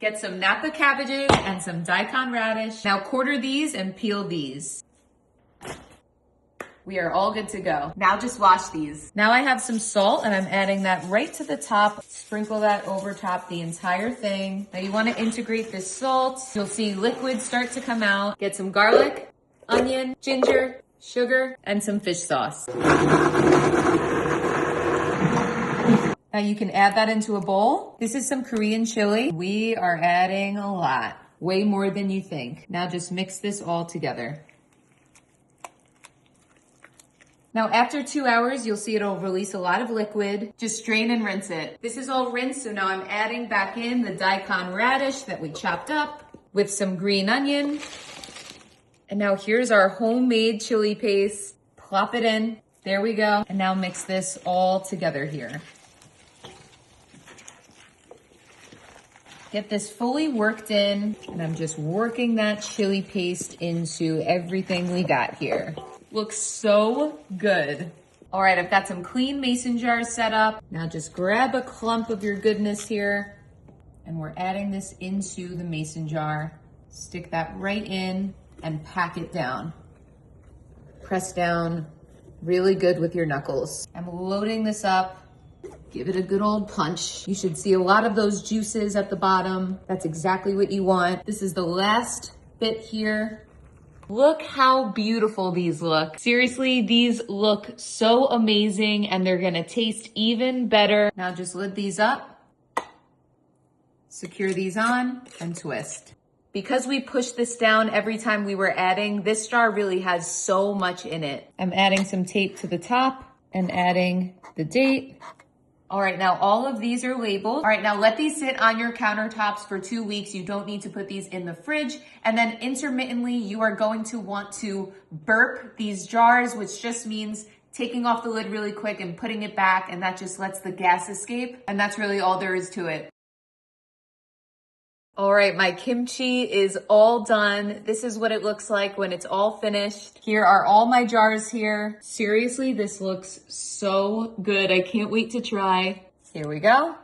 Get some Napa cabbages and some daikon radish. Now quarter these and peel these. We are all good to go. Now just wash these. Now I have some salt and I'm adding that right to the top. Sprinkle that over top the entire thing. Now you want to integrate this salt. You'll see liquid start to come out. Get some garlic, onion, ginger, sugar, and some fish sauce. Now you can add that into a bowl. This is some Korean chili. We are adding a lot, way more than you think. Now just mix this all together. Now after 2 hours, you'll see it'll release a lot of liquid. Just strain and rinse it. This is all rinsed, so now I'm adding back in the daikon radish that we chopped up with some green onion. And now here's our homemade chili paste. Plop it in. There we go. And now mix this all together here. Get this fully worked in, and I'm just working that chili paste into everything we got here. Looks so good. All right, I've got some clean mason jars set up. Now just grab a clump of your goodness here, and we're adding this into the mason jar. Stick that right in and pack it down. Press down really good with your knuckles. I'm loading this up. Give it a good old punch. You should see a lot of those juices at the bottom. That's exactly what you want. This is the last bit here. Look how beautiful these look. Seriously, these look so amazing and they're gonna taste even better. Now just lid these up, secure these on, and twist. Because we pushed this down every time we were adding, this jar really has so much in it. I'm adding some tape to the top and adding the date. All right, now all of these are labeled. All right, now let these sit on your countertops for 2 weeks. You don't need to put these in the fridge. And then intermittently, you are going to want to burp these jars, which just means taking off the lid really quick and putting it back, and that just lets the gas escape. And that's really all there is to it. All right, my kimchi is all done. This is what it looks like when it's all finished. Here are all my jars here. Seriously, this looks so good. I can't wait to try. Here we go.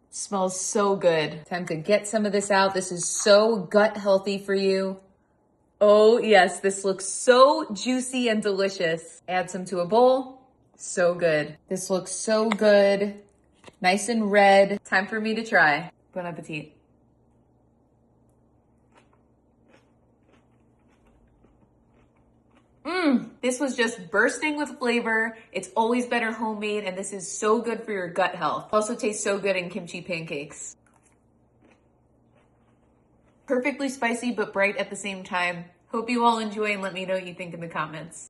Smells so good. Time to get some of this out. This is so gut healthy for you. Oh yes, this looks so juicy and delicious. Add some to a bowl. So good. This looks so good. Nice and red. Time for me to try. Bon appetit. This was just bursting with flavor. It's always better homemade, and this is so good for your gut health. Also tastes so good in kimchi pancakes. Perfectly spicy, but bright at the same time. Hope you all enjoy and let me know what you think in the comments.